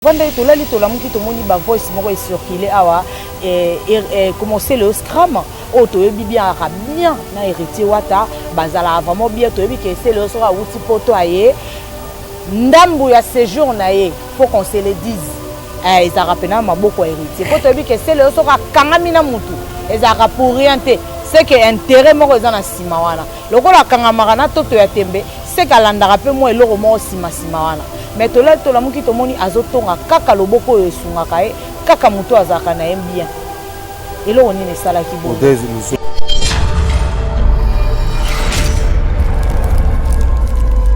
Quand tu as dit que tu as voice circulé, commencer le scrum, tu as bien na héritier wata, bazala vraiment bien, tu as dit que c'est le soir où tu peux toyer. Ndambu ya séjour na ye, faut qu'on se le dise. Ils ont rappelé ma beaucoup héritier. Faut te dire que c'est le soir kangamina mutu. Ils ont pour rien te. C'est que intérêt mo dans na simawana. Le ko la kangamarana to ya tembe, c'est kalanda rappel moi le romo simawana. Mais to la muki to moni azotonga kaka loboko yo sunga kae, kaka mutu azaka na bien. Et là on est sala ki bo.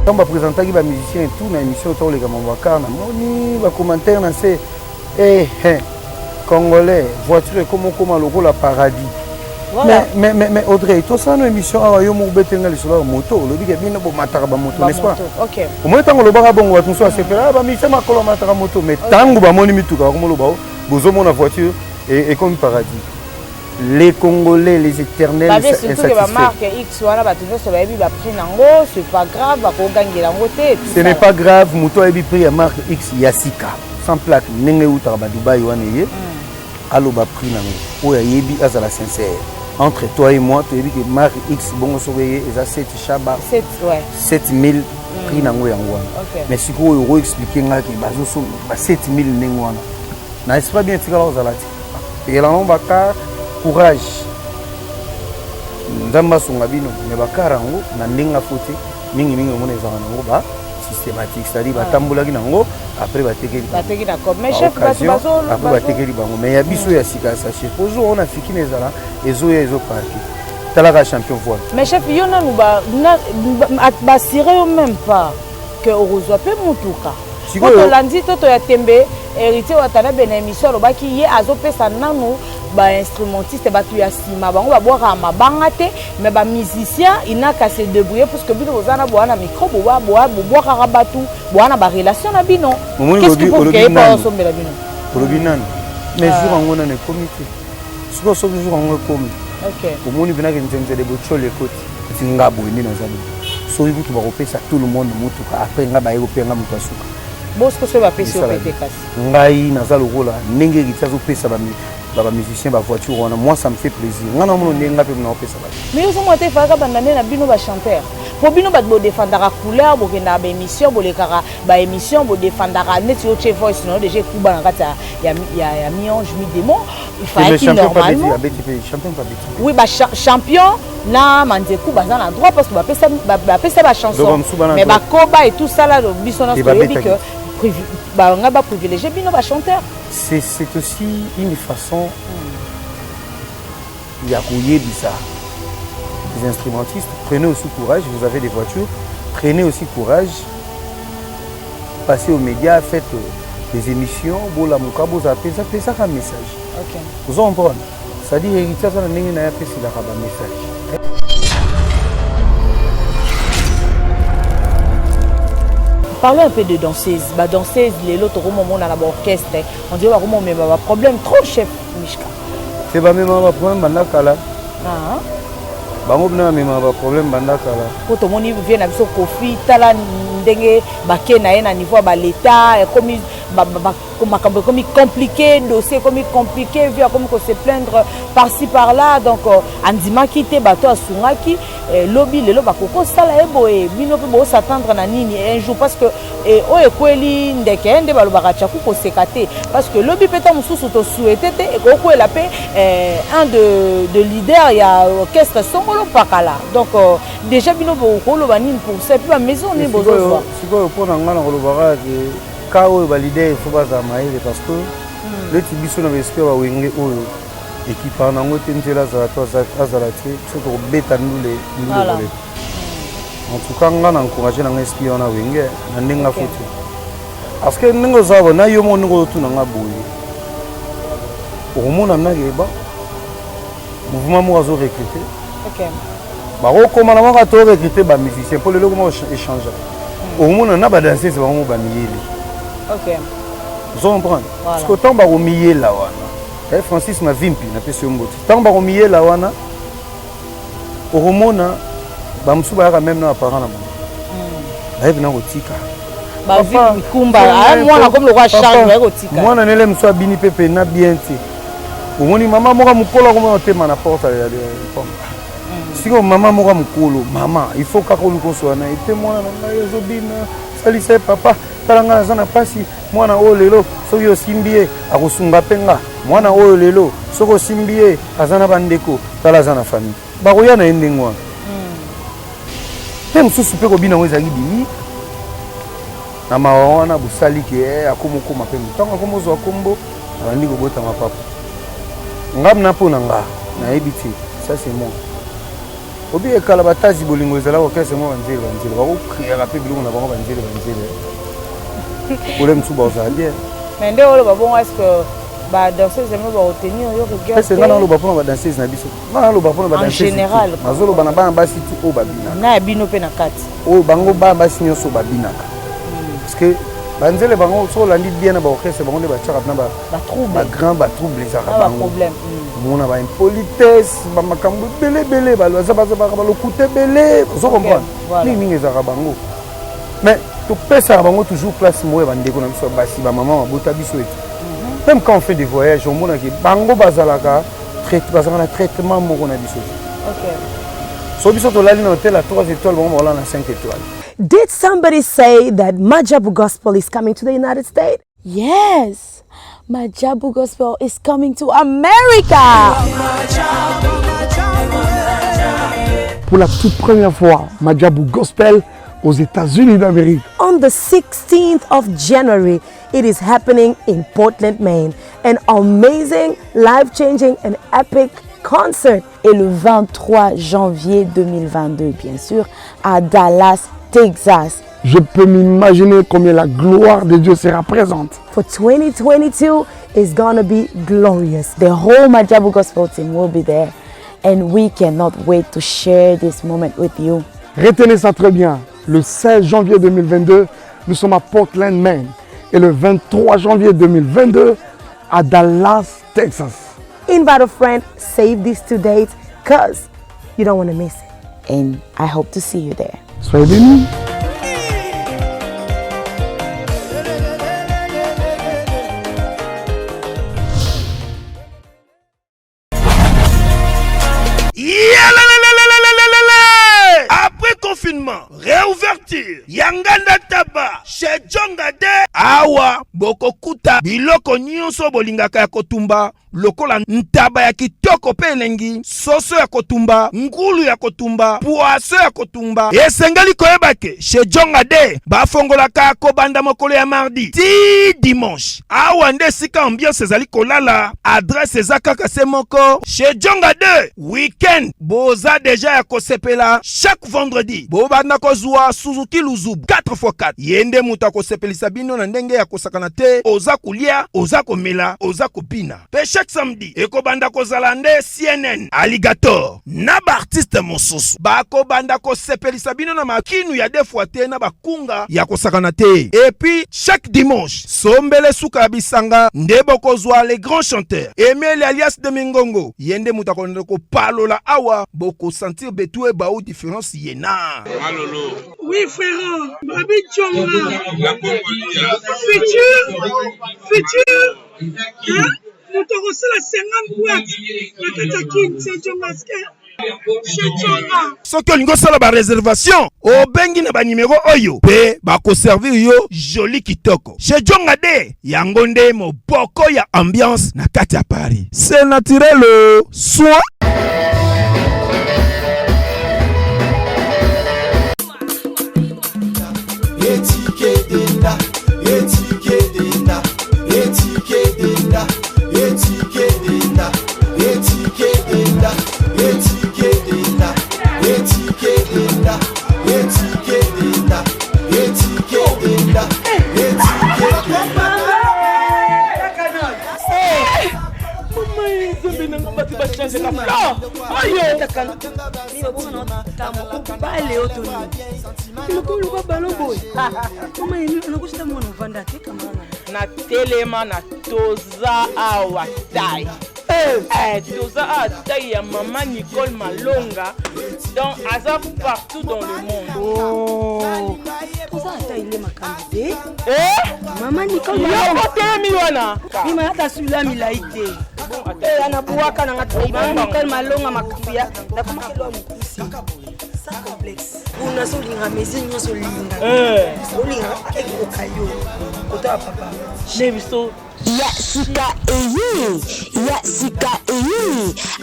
Quand on présente les musiciens et tout, dans l'émission, on les commentaires, c'est Congolais, voiture, comment le rôle à paradis. Voilà. Mais Audrey, tout ça, dans l'émission, on a eu moto, le dit que bien bon matara moto, n'est-ce pas? OK. Au moins tant que le bar bon, on va tout ça, c'est fait là, mais c'est ma colonne matara moto, mais tant que on a mis tout, comme le bar, vous avez la voiture et comme paradis. Les Congolais, les éternels, c'est pas marque X c'est pas grave, ce n'est pas grave, Mouto a pris la marque X Yassika, sans plaque, Nenge Outarba Dubaï, allo ba prix nango, oya yebi azala sincère. Entre toi et moi, tu as dit que marque X, bon, surveiller, et ça 7 chaba, 7000 prix nango yango. Mais si vous pouvez expliquer que 7000 nengwana, n'est-ce pas bien tika la ozalati? Et là on va courage. Ndamba songa bino ne bakara ngo na ndenga fote mingi mona ezana ngo ba systématique, c'est-à-dire batambola ki nango après bateki d'accord. Mais chef bazo après bateki bango mais ya biso ya sika sa chef ozo on a fiki nezala ezo parti talaka champion voile. Mais chef yona nous ba siré même pas que ozo pe mutuka quand on lundi toto ya tembe héritier watana ben émission lobaki ye azopesa nanu ba instrumentiste batu ya sima bango ba boira mabanga te mais ba musicien ina ka se débrouiller parce que bino bozana boana micro boira batu boana ba relation na bino qu'est-ce que vous voulez pas ensemble la bino olobinan mais jour ngona ne comité siko so jour ngona komi OK au moni bina ke nzenze de bochole côté tingabo ndi na zabi so yibutu ba kopesa tout le monde mutuka après ngaba yego penga mutu asuka bosco so ba pesi au pété kasi ngai naza lokola ndenge gitazo pesa ba musicien ba voiture wana moi ça me fait plaisir ngana mono ndenga pe na opesa ba mais vous montez faka bandane na bino ba chanteur pour bino ba défendra couleur bo kenda ba émission bo lekara ba émission bo défendra net yo che voice no déjà kuba na kata ya mionge mi démon il fallait qu'il normalement champion pas bêtise oui ba champion na manzeku baza na droit parce que ba pesa ba chanson mais ba koba et tout ça là biso na que on a privilégié bino ba chanteur. C'est aussi une façon yakuye bisa. Les instrumentistes, prenez aussi courage, vous avez des voitures, prenez aussi courage, passez aux médias, faites des émissions, bola muka boza pesa un message. OK. Vous comprenez? Ça dit héritier ça ndenge na pesa la message. Parlons un peu de danseuse. Bah danseuse, les autres moments dans l'orchestre, on dirait vraiment mais un problème trop chef Mishka. C'est pas même un problème bandakala. Ah. Bah moi même un problème bandakala. Pour tout le monde vient avec son Kofi, tala ndenge baké na niveau ba l'état comme compliqué dossier comme compliqué via comme qu'on se plaindre par-ci par-là donc andima quitté bateau à sungaki lobby le loba koko sala eboe bino pe bo s'attendre na nini un jour parce que o ekweli ndeke nde balobaka chaku ko sekate parce que lobby peta mususu to souhaité te e ko la pe un de leader ya orchestre songolo pakala donc déjà bino bo ko loba nini pour ça puis la maison ni bozo siko pour na ngana ko lobaka Kao validé il faut pas amailler parce que le tibiso na esprit wa wenge oyo équipe en ango tentela za to azalati c'est pour beta ndule en tout cas ngana encourager na esprit na wenge na ndenga futi parce que ndingo zabo na yo mo ngo tuna ngaboye omona na geba mouvement mo azo recruter OK ba rekoma na maka to recruter ba musicien pour le comment échanger omona na ba danser c'est vraiment ba miyeli. OK. Vous comprenez? Parce que tant que vous là, Francis m'a vimpi, n'a pas su un tant que vous là, au Romona, même dans les parents. ba vie mikumba mwana comme le roi Charles va kotika mwana nele mso abini pepe na bien ti omoni mama moka mukolo comme tema na porte ya siko mama moka mukolo mama il faut ka ko lukoso na ite mwana na yozobina salisa papa talanga azana pasi mwana o lelo soki osimbie akosunga penga mwana o lelo soko osimbie azana bandeko tala azana famille bakoya na endenge wana même susu pe ko bina ngo ezaki bimi na mawana busali ke akomokoma pe mutanga komozwa kombo abandi kobota mapapa ngam na pona nga na ebiti ça c'est moi obi ekala batazi bolingo ezala ko kese mo banzele bako kriya pe bilongo na bango banzele Pour les msouba aux bien. Mais ndé olo babongo est-ce que ba danseuse aime ba retenir yo regard. Est-ce que ngana lo ba pona ba danseuse na biso? Ngana lo ba pona ba danseuse. En général. Mazolo bana ba basi tu o babina. Na bino pe na kati. O bango ba basi nyoso babina. Parce que banzele bango so landi bien na ba orchestre bango ne ba tchaka na ba trouble. Ba grand ba trouble ça ba problème. Mona ba impolitesse ba makambo belé ba lo za ba lo coûter belé. Vous comprenez? Ni mingi za bango. Mais tu peux ça bango toujours place moi bandeko na biso basi ba maman bota biso et même quand on fait des voyages on mona ki bango bazalaka bazalaka traitement moko na biso. OK. So biso to lali na hôtel à 3 étoiles bango wala na 5 étoiles. Did somebody say that Majabu Gospel is coming to the United States? Yes. Majabu Gospel is coming to America. Pour la toute première fois, Majabu Gospel aux États-Unis d'Amérique. On the 16th of January, it is happening in Portland, Maine. An amazing, life-changing and epic concert. Et le 23 janvier 2022, bien sûr, à Dallas, Texas. Je peux m'imaginer combien la gloire de Dieu sera présente. For 2022, it's gonna be glorious. The whole Majabu Gospel team will be there. And we cannot wait to share this moment with you. Retenez ça très bien. Le 16 janvier 2022, nous sommes à Portland, Maine. Et le 23 janvier 2022, à Dallas, Texas. Invite a friend, save these 2 dates, because you don't want to miss it. And I hope to see you there. Soyez bénis. Après confinement, réouverture, Yanganda Taba, chez Djongade, Awa, Bokokuta, Biloko Nyonso Bolingaka ya Kotumba, lokola ntaba ya kitoko pe elengi, soso ya kotumba, ngulu ya kotumba, poaso ya kotumba. Esengeli koyebake, chez Djongade, bafongolaka kobanda mokolo ya mardi, ti dimanche. Awa nde sika ambiance ezali kolala, adresse ezakaka se moko, chez Djongade, weekend, boza deja ya kosepela, chaque vendredi, bobanda kozwa Suzuki Luzub, 4x4. Yende muta kosepelisa bino na ndenge ya kosakana te, oza kulia, oza komela, oza kopina. Pe chaque samedi, ekobanda kozala nde CNN, Alligator, na ba artiste mosusu. Bako banda kosepelisa bino na makinu ya defwa te na bakunga ya kosakana te. Et puis, chaque dimanche, sombele suka bisanga, nde bokozwa les grands chanteurs. Emile alias de Mingongo, yende muta ko palola awa, boko sentir betue baou différence yena. Malolo. Oui, frère. Babi Tchonga. La Congolia. Futur. Hein? Nous t'aurons la 50 boîtes. La Katakin, c'est Tchongaske. Soki olingo sala ba réservation, obengi na ba numéro oyo pe ba ko servir yo joli kitoko. Chez Djongade, yango nde moboko ya ambiance na kati ya Paris. C'est naturel, soin. na telema na toza awa tai Toza a taille ya maman Nicole Malonga. Donc, Aza partout dans le monde. Oh. Toza a taille ma candidate. Maman Nicole Malonga. Miwana. Mima ata sula milaite. Ana buwaka na ngata. Maman Nicole Malonga makapia. Na kama kelo mkusi. Sans complexe. Una solinga mezi nyoso linga. Solinga ekokayo. Kota papa. Nebiso. Yasika Eye.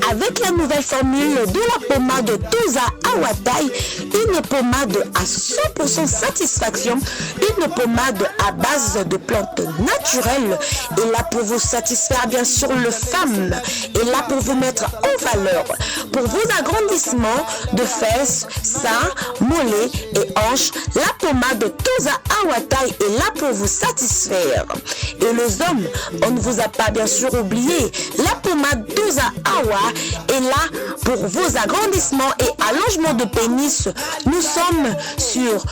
Avec la nouvelle formule de la pommade Toza Awatai, une pommade à 100% satisfaction, une pommade à base de plantes naturelles, et là pour vous satisfaire bien sûr le femme, et là pour vous mettre en valeur, pour vos agrandissements de fesses, seins, mollets et hanches, la pommade Toza Awatai est là pour vous satisfaire. Et les hommes, on ne vous a pas bien sûr oublié, la pommade Toza Awa est là pour vos agrandissements et allongements de pénis. Nous sommes sur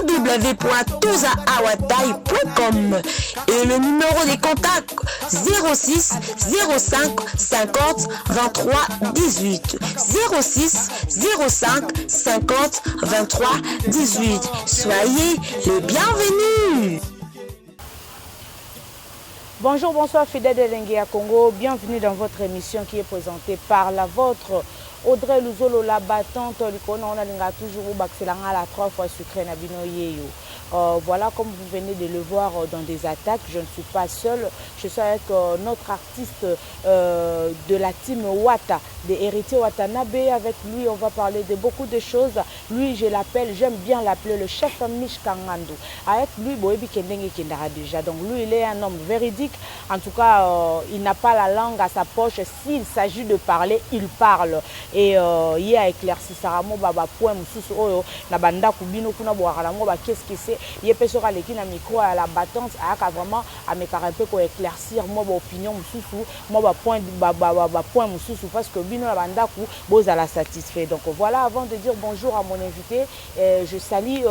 www.tozaawatai.com et le numéro des contacts 06 05 50 23 18 06 05 50 23 18. Soyez les bienvenus. Bonjour, bonsoir fidèles de Lenguea Congo, bienvenue dans votre émission qui est présentée par la vôtre Audrey Luzolo, la battante, on a toujours à la 3 fois sucré Nabino Yeyo. Voilà, comme vous venez de le voir dans des attaques, je ne suis pas seule, je suis avec notre artiste de la team Wata, de Héritier Watanabe. Avec lui, on va parler de beaucoup de choses. Lui, je l'appelle, j'aime bien l'appeler le chef Mich Kangando. Avec lui, Boebi Kendenge Kendara déjà. Donc lui, il est un homme véridique. En tout cas, il n'a pas la langue à sa poche. S'il s'agit de parler, il parle. Et il a éclairci Saramo Baba Poem Sous Oyo, Nabanda Kubino Kuna Boaramo, qu'est-ce que c'est? Il est sur l'équipe micro à la battante, à vraiment à me caractère pour éclaircir moi opinion Moussou, moi point Moussou parce que Bino la banda Kou, Boz à la satisfait. Donc voilà, avant de dire bonjour à mon invité, je salue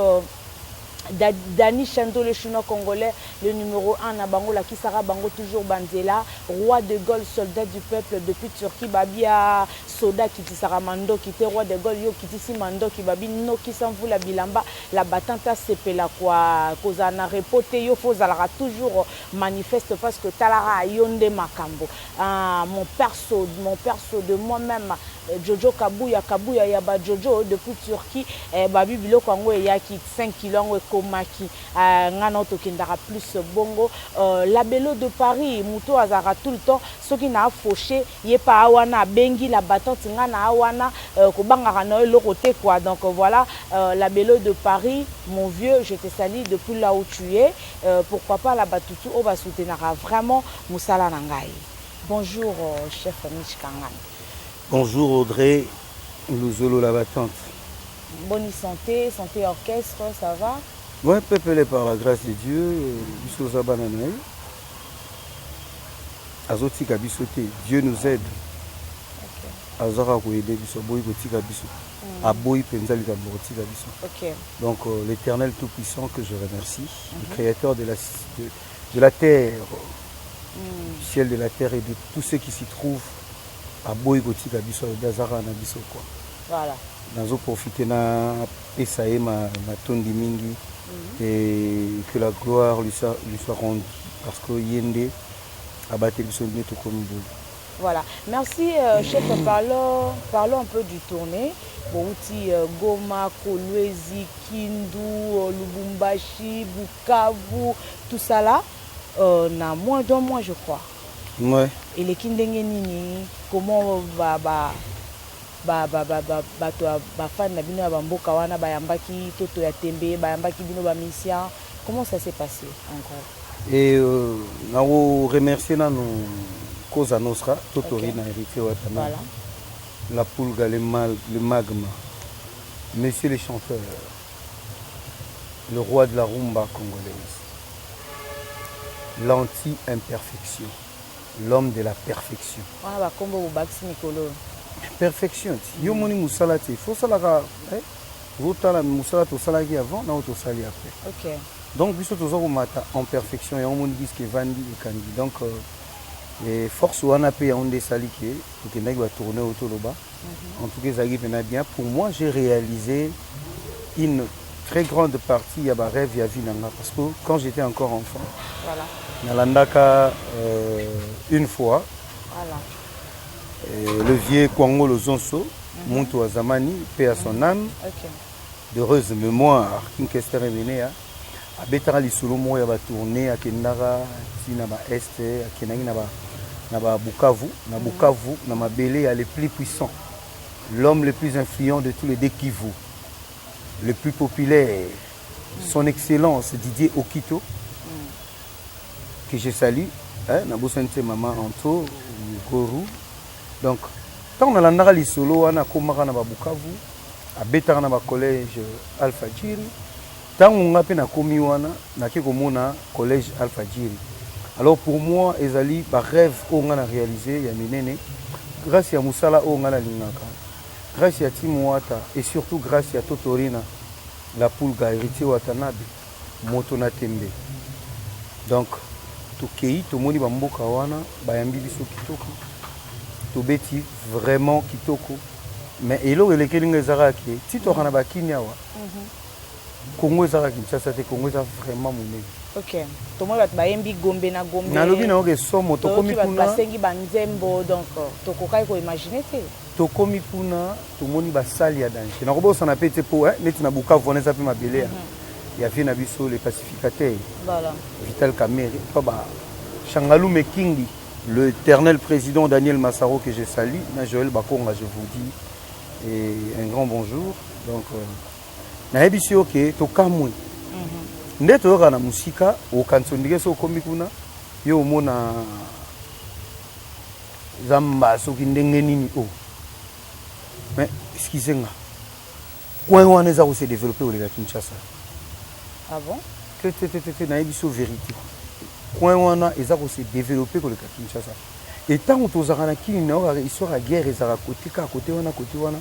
Dani Chando, le chinois congolais, le numéro 1 à Bango, la Kisara Bango, toujours Banzela, roi de Gaulle, soldat du peuple depuis Turquie, Babia, Soda, Kiti Saramando, qui était roi de Gaulle, Yo, Kiti Simando, qui Babi, No, qui s'en fout la Bilamba, la battante à Sepela, quoi, Kozana, repoté, Yo, Fozalara, toujours manifeste parce que Talara, Yonde Makambo, mon perso de moi-même, Jojo Kabuya, Yaba Jojo, depuis Turquie, Babi Bilo Kwango, Yaki, 5 kg, Komaki, Nganoto Kindara plus Bongo, la Bello de Paris, Mouto Azara tout le temps, ce qui n'a fauché, Yepa Awana, Bengi, la battante, Ngana Awana, Kobanga Noël, Loroté, quoi. Donc voilà, la Bello de Paris, mon vieux, je te salue depuis là où tu es. Pourquoi pas la Batutu, on va soutenir vraiment Moussala Nangaï. Bonjour, chef Mich Kangan. Bonjour Audrey Luzolo, la battante. Bonne santé, santé orchestre, ça va? Ouais, peuple par la grâce de Dieu, Biso Zabananaï. Azoti Kabisote, Dieu nous aide. Azara Kouede Biso, Boy Botika Biso. Aboy Penzali Kaboroti Kabiso. Ok. Donc l'Éternel Tout-Puissant que je remercie, le Créateur de la terre, du ciel de la terre et de tous ceux qui s'y trouvent. Aboy Botika Biso, Dazara Nabiso quoi. Voilà. Nazo profiter na Esae ma tondi mingi et que la gloire lui soit rendue parce que Yende a battu le son de comme vous. Voilà. Merci chef, parlons un peu du tournée. Bouti Goma, Kolwezi, Kindu, Lubumbashi, Bukavu, tout ça là na moins d'un mois je crois. Ouais. Et les Kindenge Nini, comment comment ça s'est passé en gros? Et nous remercions nos Cosa Nostra, Totorina Héritier Watana, la Pulga, le Magma, Monsieur les chanteurs, le roi de la rumba congolaise, l'anti-imperfection, l'homme de la perfection. Perfection. Yo moni musala te. Faut ça la la musala to salaki avant, na to sali après. OK. Donc biso to zo mata en perfection et on moni disque vandi et kandi. Donc Et force wana pe ya onde salike pour que va tourner autour là-bas. En tout cas, ça arrive bien. Pour moi, j'ai réalisé une très grande partie de ma rêve à Vinanga. Parce que quand j'étais encore enfant, Nalandaka une fois, le vieux Kwango Lozonso, Muntu Azamani, paix à son âme, d'heureuse mémoire, Kinkester et Vénéa, à Betara Lissoulomo, il va tourner à Kendara, Tinaba Est, à Kenagi, Naba Bukavu, na Bukavu, na Mabélé, les plus puissants. L'homme le plus influent de tous les Dékivu, le plus populaire, son excellence Didier Okito, que je salue, Nabo Sente Maman Anto, Gourou. Donc, quand on a l'andara solo, on a Komara na Bukavu, à Betara na collège Alpha Jiri, tant on a peine à Komiwana, na Kekomona collège Alpha Jiri. Alors pour moi, ezali ba rêve on a réalisé, il y a menene, grâce à Moussala on a lingaka. Grâce à Timouata et surtout grâce à Totorina, la Pulga héritier Watanabe, Motona Tembe. Donc, Tokei, Tomoni Bamboka Wana, Bayambi Biso Kitoko, Tobeti vraiment Kitoko. Mais elo et les Kelinga Zaraki, Tito Hanabaki Niawa, Congo Zaraki, ça c'est Congo vraiment mouné. Ok. Tout le monde va yembi gombe na gombe. Na lobi na oge somo to komi kuna. Basengi banzembo donc to kokai ko imaginer te. To komi kuna to moni ba sali ya danger. Na robo sana pete po neti na Bukavu on ezapi mabele. Ya fi na biso les pacificateurs. Voilà. Vital Kamerhe, ba Shangalou Mekingi, le éternel président Daniel Massaro que je salue, na Joël Bakonga je vous dis et un grand bonjour. Donc na ebisi OK to kamwe. Ndeto yoka na musika okansondike so komi kuna yo mona zamba soki ndenge nini o mais excusez-moi coin wana za se développer au Lega Kinshasa. Ah bon? Te na biso vérité coin wana eza ko se développer au Lega Kinshasa et tant on tozaka na kini na histoire ya guerre ezaka côté ka côté wana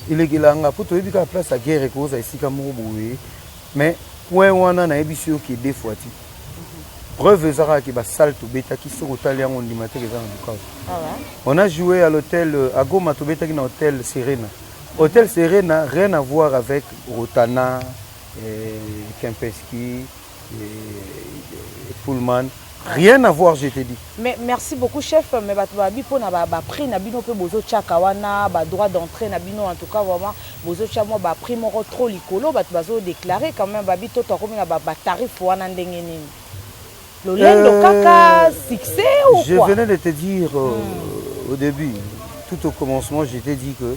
ilegelanga po to yebika place ya guerre ko za isika moko boye mais point wana na ebisio qui deux fois ti preuve ezara ki ba salto beta ki so otali en limateur ezara Bukavu. On a joué à l'hôtel à Goma to beta ki na hôtel Serena. Hôtel Serena rien à voir avec Rotana Kempinski Pullman. Rien à voir, je te dis. Mais merci beaucoup, chef. Mais babi pour na ba prix na bino pe bozo chakawana ba droit d'entrée na bino en tout cas vraiment bozo chamo ba prix moko trop likolo bazo déclarer quand même babi to comme na ba tarif wana ndenge nini. Le lendo kaka succès ou je quoi? Je venais de te dire au début, tout au commencement, je t'ai dit que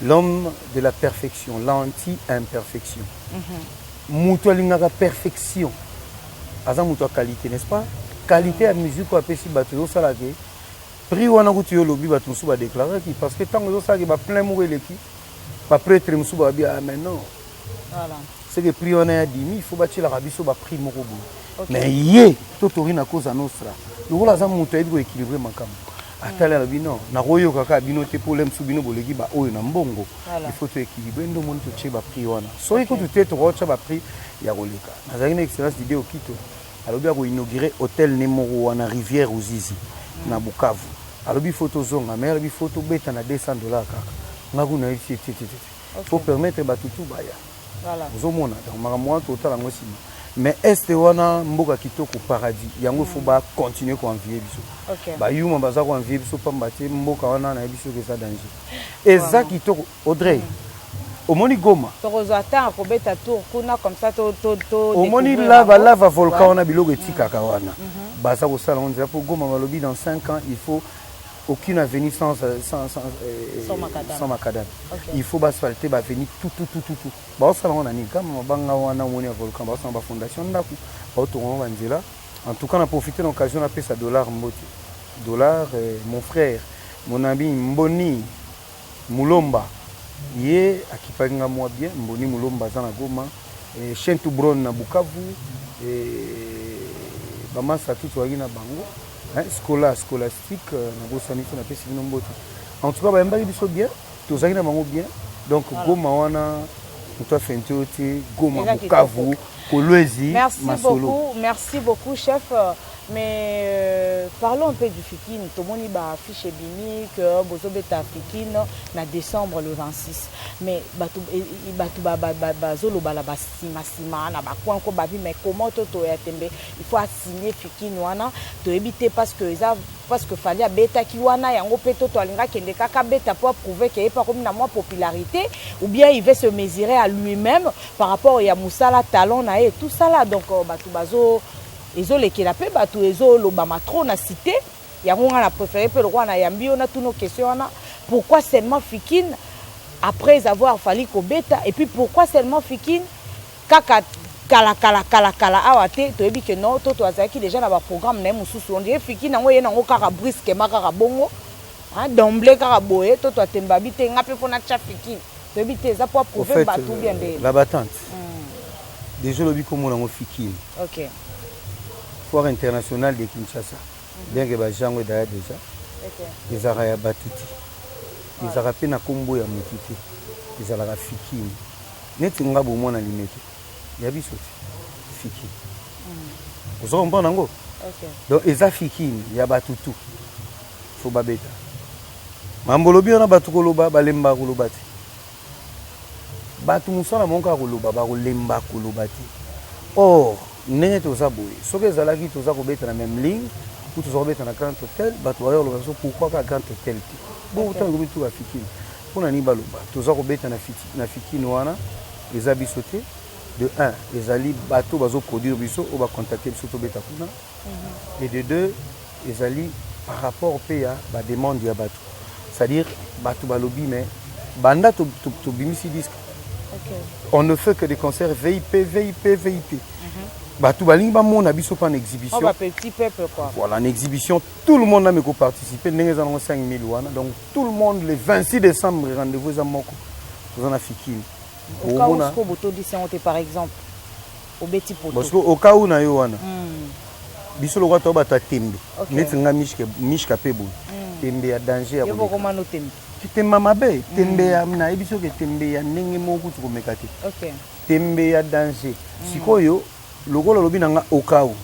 l'homme de la perfection, l'anti-imperfection. Mutualingaka perfection. Aza mutua qualité, n'est-ce pas? Qualité à musique ou à pesi bateau salage. Prix wana kuti yo lobi bato musu ba déclarer qui parce que tant que ça ba plein mourir l'équipe. Pas prêtre musu ba bien mais non. Voilà. C'est que prix wana ya 10 000, il faut bâtir la rabiso ba prix moko bo. Mais yé totori na cause nostra. Nous la za mutua ebi ko équilibrer makambo. Atala la bino na royo kaka bino te problème su bino bolegi ba oyo na mbongo. Il faut te équilibrer ndo monde to che ba prix wana. So iko to te to rocha ba prix ya roleka. Nazali na excellence d'idée au Kito. Alobi a inauguré hôtel numéro 1 na rivière Uzizi na Bukavu. Alobi photo zonga mais alobi photo beta na $200 kaka. Ngaku na ici faut permettre batutu baya. Voilà. Zomona donc makamwa total ngo sima. Mais este wana mboka kitoko paradis. Yango faut ba continuer ko envier biso. Ba yuma baza ko envier biso pamba te mboka wana na biso ke ça danger. Eza kitoko Audrey. Omoni Goma. Torozata ko beta tour kuna comme ça to. Omoni lava volcan on a biloko etika kawana. Baza ko sala on dirait pour Goma balobi dans 5 ans il faut aucune avenue sans macadam. Il faut asphalter ba avenue tout. Ba sala on ani kama banga wana omoni volcan ba sala ba fondation ndaku. Ba to on vanzela. En tout cas on a profité de l'occasion d'appeler ça dollar mbote. Dollar mon frère, mon ami Mboni Mulomba. Yé akipanga moi bien Mboni Mulomba za na Goma et Chentu Bron na Bukavu et bama sa tout wagi na bango scolastique na bosani na pesi bino mbote. En tout cas ba mbaki biso bien tozaki na bango bien donc Goma wana toi fentoti Goma Bukavu Kolwezi Masolo. Merci beaucoup chef mais Parlons un peu du Fikine. Tout le monde a affiché Bini que Bozobeta Fikine en décembre le 26. Mais mais comment il faut assigner Fikine wana to éviter parce que fallait beta ki wana yango peto to alinga kende kaka beta pour prouver qu'il est pas comme na moi popularité ou bien il veut se mesurer à lui-même par rapport à Moussala talent na et tout ça là. Donc batu bazo ezo lekela pe batu ezo lobama trop na cité yango nga na préféré pe le roi na yambi on a tous nos questions wana. Pourquoi seulement Fikine après avoir fallu kobeta et puis pourquoi seulement Fikine kaka kala awate to ebi que non to azaki déjà na ba programme na mususu on dirait Fikine ngo yena ngo kaka brisque makaka bongo hein d'emblée kaka boye to atemba bité ngape fona cha Fikine to ebi te za pour prouver batu bien de la battante déjà lobi comme on Fikine. OK. Foire internationale de Kinshasa. Bien que Bajango d'ailleurs déjà. OK. Les Araya Batuti. Les Arapes na combo ya Mutiti. Les Araya Fikine. Neti nga bo mona limete. Ya biso Fikine. Vous comprenez ngo? OK. Donc eza Fikine ya Batutu. Fo babeta. Mambolobi ona batu koloba balemba koloba ti. Batu musala monka koloba ba kolemba koloba ti. Or ndenge toza boye soki ezalaki toza kobeta na même ligne ou toza kobeta na grand hôtel bato bayo loba so pourquoi ka grand hôtel te bo utango komi tuka Fikine mpona nini baloba toza kobeta na Fikine wana eza biso te de 1 ezali bato bazoproduire biso oyo bacontacte biso tobeta kuna et de 2 ezali par rapport mpe ya bademande ya bato c'est-à-dire bato balobi mais banda tobimisi disque. On ne fait que des concerts VIP. Tout le monde a biso en exhibition. Petit peuple quoi. Voilà, en exhibition, tout le monde a participé. Nous avons 5 000 donc tout le monde le 26 décembre rendez-vous à Moko. Vous en avez Fikine. Au cas où ce boto dit c'est par exemple au Betty Poto. Parce que au cas où na yo wana. Biso lo kwato ba tembe. Neti nga mishka pebo. Tembe ya danger ya. Yo comment no tembe. Tembe mabe, tembe ya na biso ke tembe ya ndenge moko tu komekate. OK. Tembe ya danger. Sikoyo lokola lobi nanga okawu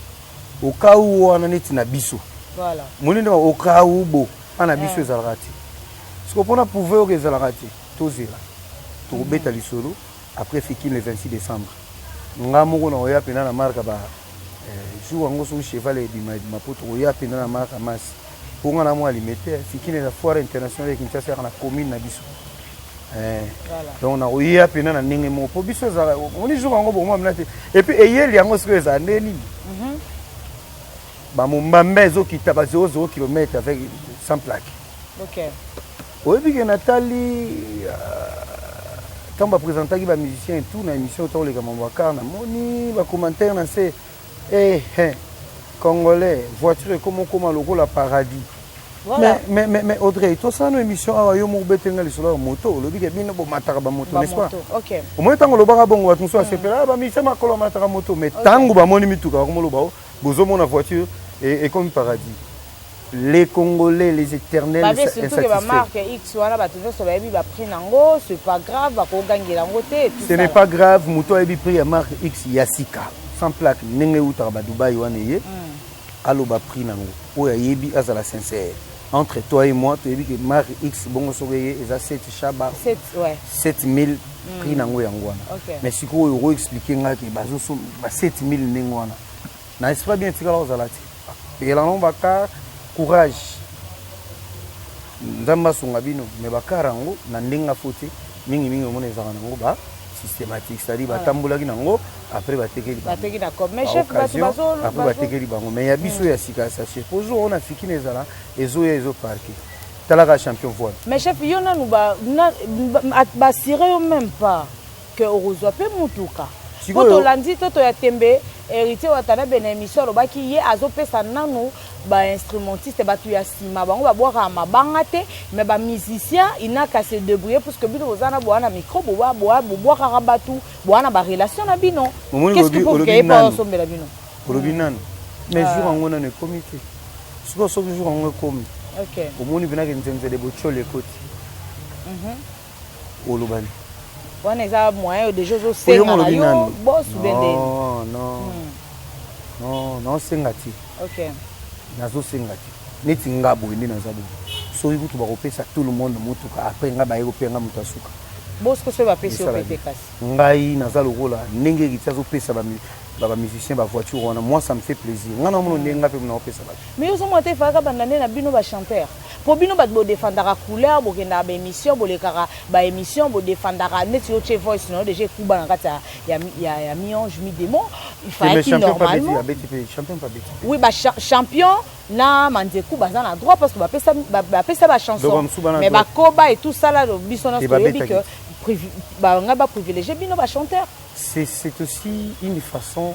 wana neti na biso. Voilà. Monende okawu bo ana biso ezalaka te. Siko pona pouvoir que ezalaka te tozela. To beta lisolo après Fikine le 26 décembre. Nga moko na oya pena na marka ba jour ngo so cheval et mapoto oya pena na marka mas. Ponga na mo alimete Fikine la foire internationale de Kinshasa na commune na biso. Donc on a eu à peine un n'engagement pour biso ça on est jour en gros moi et puis hier il y a un ce ça neni bah mon bambezo qui tape à 0 km avec sans plaque. OK. Oui puis que Nathalie quand va présenter qui va musicien et tout na émission autant les gamambaka na moni va commentaire na c'est congolais voiture comment logo la paradis. Voilà. Mais Audrey, tout ça nos émissions à yo mo betenga li solo moto lo bike bino bo mataka ba moto n'est-ce pas? OK. Au moins tango lo baka bongo watu so asepela ba mi sema kolo mataka moto mais tango ba moni mituka ko lo ba bozo mona voiture et comme paradis. Les Congolais, les éternels surtout que ba marque X wana ba toujours so ba bi ba prix nango, c'est pas grave ba ko gangela ngote. Ce n'est pas grave, moto a bi prix ya marque X Yasika sans plaque nenge uta ba Dubaï wana ye. Allo ba prix nango. Oya yebi azala sincère. Entre toi et moi, tu as vu que marque X, bon, ils ont 7 chaba, 7000 prix nango yangwana. Mais si vous avez expliqué que 7000 nengwana, n'est-ce pas bien tiré aux alati? Et là, on va faire courage. Ndamba songabino, mais bakarango, nandenga fote, mingi on est en ba systématique, c'est-à-dire batambola kinango, après bateke li. Bateke d'accord. Mais chef bazo. Après bateke li bango, mais ya biso ya sika ça chef. Aujourd'hui on a Fikine ezala, ezo parquet. Talaka champion voile. Mais chef yona nous ba siré même pas que orozo pe mutuka. Poto landi toto ya tembe héritier watana ben émission lobaki ye azopesa nanu ba instrumentiste batu ya sima bango ba boaka mabanga te mais ba musicien ina ka se débrouiller parce que bino ozana boana micro boaka batu boana ba relation na bino. Qu'est-ce que vous voulez pas sombela bino? Olobinan. Mais jour en on ne comité. Ce que jour en comité. OK. Au monde bina ke nzenze de bochole côté. Olobani. On a moyen de choses aussi. Non, c'est ngati. OK. nazo senga te neti nga boye nde naza boye soki kutu bakopesa tout le monde motuka après nga baye kopenga moto asuka bosco soki bapesi yo pete kasi ngai naza lokola ndenge eriti azopesa bamusicien bavoiture wana moi ça me fait plaisir nga na mono ndenge nga mpe naopesa bato mais ozomona te efalaka banda nde na bino bachanteur mpo bino bato bodefandaka couleur bokendaka baémission bolekaka baémission bodefandaka neti yo tie voice na yo deja ekuba na kati ya mi-ange mi-démon ifayaki normalement oui bachampion na manzeku baza na droit parce que bapesa bachanson mais bakoba et tout ça là biso nyonso toyebi que banga baprivilégie bino bachanteur. C'est aussi une façon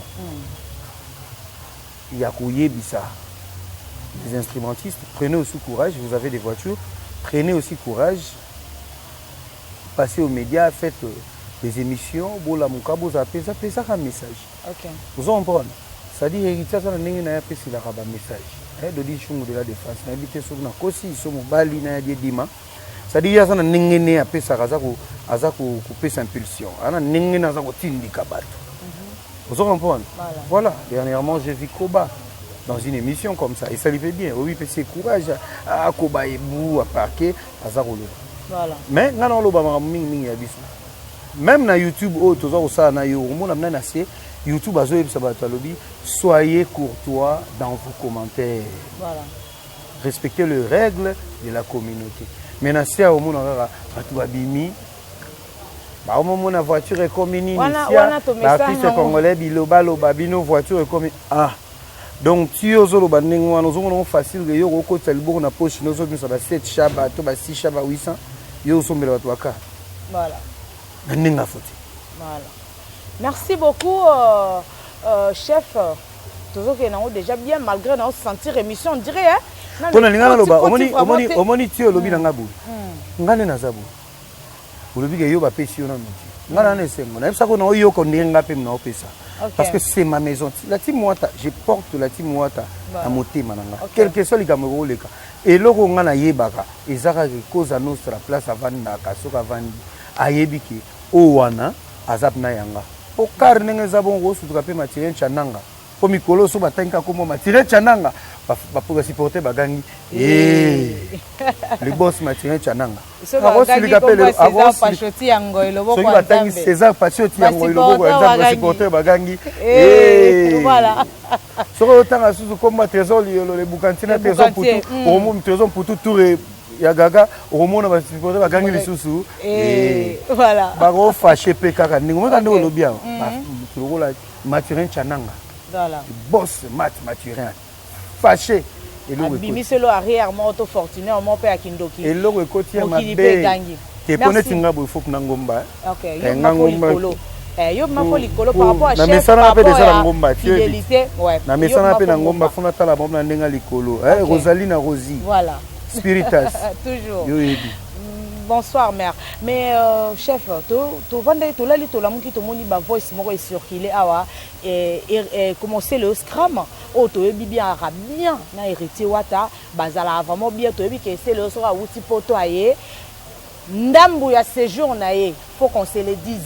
Yakouyebisa, des instrumentistes. Prenez aussi courage, vous avez des voitures, prenez aussi courage, passez aux médias, faites des émissions, bola mukabo, ça un message. Ok. Vous comprenez? C'est-à-dire héritier ça n'a rien à faire sur la message. De dire chungu de la défense, n'habitez sur na kosi, ils sont bali na dia dima. C'est-à-dire ça n'a rien à faire ça aza couper sa impulsion. Ana ningi na za kotindika bato. Vous comprenez? Voilà, dernièrement j'ai vu Koba dans une émission comme ça et ça lui fait bien. Oui, c'est courage à Koba et bou à parquer aza kolo. Voilà. Mais ngana lo ba mingi ya biso. Même na YouTube oh tozo ça na yo mona na c'est YouTube azo yebisa bato lobi soyez courtois dans vos commentaires. Voilà. Respectez les règles de la communauté. Maintenant si au mona bato babimi bah au moment où la voiture est comme une l'artiste congolais biloba bino voiture est comme donc tu os lo banengo nous on facile que yo ko telbo na poche nous autres ça va 7 chaba to ba 6 chaba 800 yo sombela watu waka voilà banenga foti voilà merci beaucoup chef toujours que nous déjà bien malgré nous sentir émission on dirait hein on a linga loba omoni tu lobi na ngabu ngane na zabu parce que c'est ma maison. La team Mwata, je porte la team Mwata à Moté Mananga. Quel que soit les Camerounais. Et là, on a yebaka. Et ça a cause à notre place à Vandaka, sur Avandi, à Yebiki, Owana, à Zapnayanga. Au car nous avons reçu de la matière Chananga. Pour Mikolo, sur Batanka, comme matière Chananga. Pour supporter Bagangi. Le boss matière Chananga. César Pachoti Yango, le beau César Pachoti Yango, le beau supporter Bagangi. Voilà. Sur le temps, à comme trésor, le boucantina, trésor pour tout, au monde, trésor pour tout, Yagaga, au monde, va supporter Bagangi les sous. Voilà. Baro fâché Pekaka, nous avons le bien. Mathurin Chananga. Voilà. Boss Mathurin. Fâché. Bimiselo arrière moto fortuné on mon père Kindoki. Et l'eau côté ma belle. Tu connais Tinga il faut que Nangomba. OK. Yo ma folie colo par rapport à chef. Na mesana pe déjà Ngomba. Fidélité. Ouais. Na mesana pe na Ngomba fona tala bomba ndenga likolo. Rosaline Rosie. Voilà. Spiritas. Toujours. Yo yebi. Bonsoir mère. Mais chef, to vendre to lali to la muki to moni ba voice moko circuler awa et commencer le scrum. Oh to yebi bien bien na héritier wata bazala vraiment bien to yebi que c'est le sera outil poto aye. Ndambu ya séjour na ye, faut qu'on se le dise.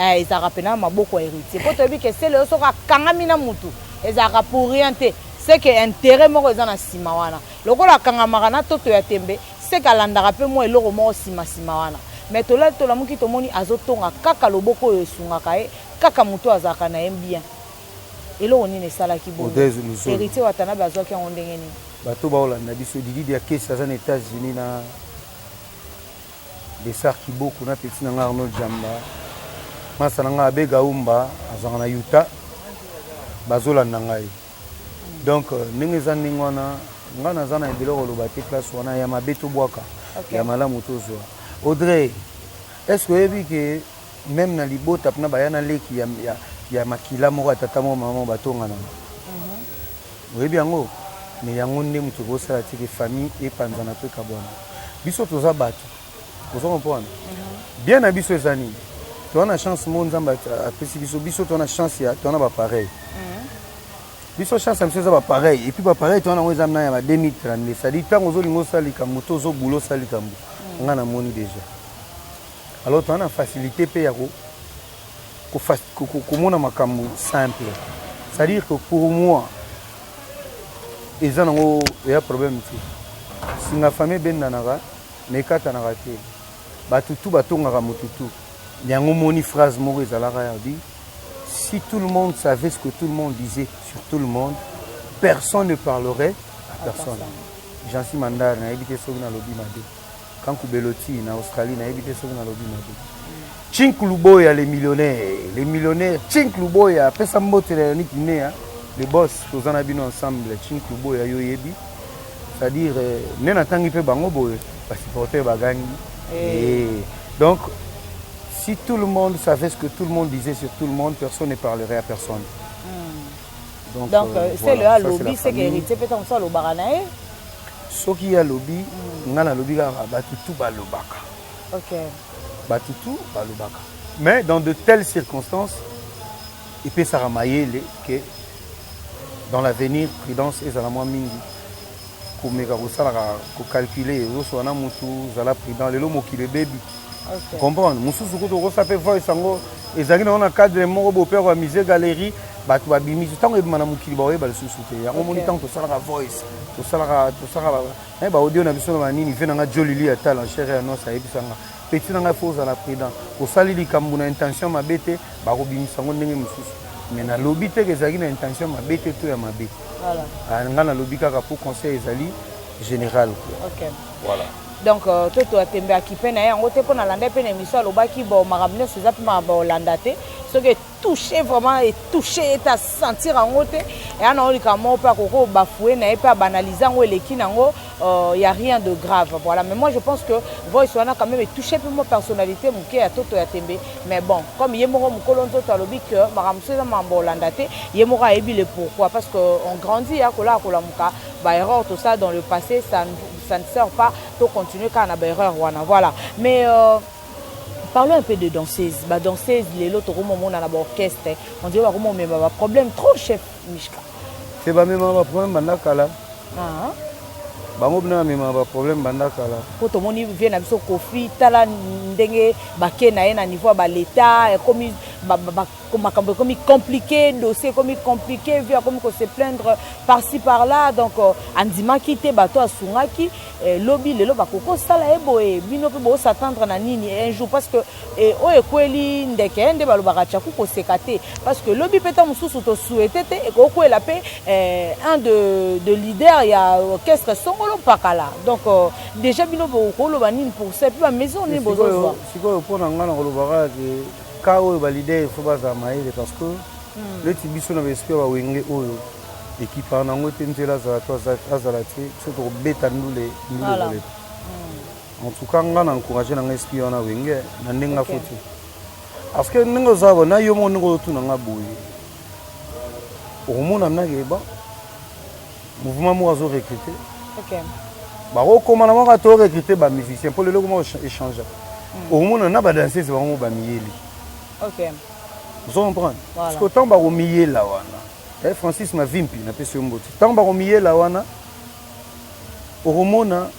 Ils a rappelé ma beaucoup héritier. Poto yebi que c'est le sera kangami na mutu. Ils a pour rien te. C'est que intérêt moko ezana sima wana. Lokola kangamaka na toto ya tembe. C'est qu'à l'andarapé moi et l'eau moi sima wana mais to la muki to moni azotonga kaka loboko yo sungaka e kaka muto azaka na bien et l'eau ni ne sala ki bon héritier watana bazwa ki ondenge ni bato ba olanda biso didi ya kesi za États-Unis na des sarki beaucoup na petit na Arnold Jamba masana nga bega umba azanga na Utah bazola ngai donc ningi za ningwana ngana zana biloko lobate place wana ya mabeto bwaka ya malamu tozwa Audrey est-ce que ebi que même na libota pna bayana leki ya makila moko tata mo maman batonga na oyebi yango mais yango nde mutu kosala tiki famille et panzana to kabwana biso toza bato ozo comprendre bien na biso ezani to na chance mo nzamba apesi biso to na chance ya to na ba pareil biso chance am seza ba pareil et puis ba pareil to na weza na ya 2030 ça dit tant ozo lingo sali kamoto zo bulo sali kambu ngana moni déjà alors to na facilité pe ya ko mona makambu simple c'est à dire que pour moi eza nango eya problème te singa famille bendanaka mais ekatanaka te batutu batongaka motutu yango moni phrase moko ezalaka ya di si tout le monde savait ce que tout le monde disait sur tout le monde personne ne parlerait à personne. Jansi Mandar na ebité soki na lobi mabe Kankou Beloti na Australie na ebité soki na lobi mabe Chink Luboya les millionnaires Chink Luboya pesa mbote na Nikinéa les boss tozana bino ensemble Chink Luboya yo yebi c'est-à-dire nena tangi pe bango boye ba supporter bagangi et donc si tout le monde savait ce que tout le monde disait sur tout le monde personne ne parlerait à personne. Donc c'est le lobby c'est hérité peut-être ça le baranae soki ya lobby ngana lobby ka batutu balobaka. OK. Batutu balobaka. Mais dans de telles circonstances il peut s'aramailler que dans l'avenir prudence ezala mwa mingi komeka kosalaka calculer oso wana mutu zala prudent lelo mokile bebi. OK. Comprendre mususu ko to sape voice ngo ezaki na on cadre moko bo père wa musée galerie batu babimi tango ebima na mokili baoye ba lisusu te yango moni tango to salaka voice to salaka ba audio na biso na nini ve na jolili ya talent cher ya no sa ebisanga petit na fausse na prudent ko sali likambu na intention mabete ba ko bimisa ngo ndenge mususu mais na lobby te ezaki na intention mabete to ya mabe voilà ngana lobby kaka pour conseil ezali général. OK. Voilà. Donc toto atembe akipe na yango te pona landa pe na émission lobaki bo makamne soza pe ma bo landa te ce que touché vraiment et touché et à sentir en côté et ana oli kamo pa koko bafoué na pas banaliser ngo eleki nango il y a rien de grave voilà mais moi je pense que voice wana quand même touché peu mon personnalité mon ke ya toto atembe mais bon comme yemoko mukolonzo to alobi que makamse za mambo landa te yemoko ayebi le pourquoi parce que on grandit ya kola muka ba erreur tout ça dans le passé ça ne sert pas de continuer quand on a erreur voilà mais parlons un peu de danseuses danseuse les autres moment on a l'orchestre on dirait comment mais un problème trop chef Mishka c'est pas même un problème bandakala bango bina même un problème bandakala pour tout le monde vient na biso kofi tala ndenge bake na na niveau ba l'état comme comme compliqué dossier comme compliqué vu comme qu'on se plaindre par-ci par-là donc andima kité bato asungaki lobby lelo bakoko sala eboye bino pe bo s'attendre na nini un jour parce que o ekweli ndeke nde balobaka chaku ko sekate parce que lobby peta mususu to souhaité te e ko kwela pe un de leader ya orchestre songolo pakala donc déjà bino bo ko loba nini pour ça puis ba maison ni bozo siko pona ngana ko lobaka Kao validé il faut pas amailler parce que le tibiso na esprit wa wenge oyo équipe en angote ntela za to azalati surtout beta ndule en tout cas ngana encourager na esprit na wenge na ndenga foti parce que ningo zabo na yo mo ningo tuna ngabuyi omona na geba mouvement mo azo recruter OK ba okoma na mo ka to recruter ba musicien pour le comment échanger omona na ba danseuse ba mo ba miyeli. OK. Vous comprenez? Parce que tant ba omiye la wana. Francis ma vimpi na pesi mboti. Tant ba omiye la wana. Oromona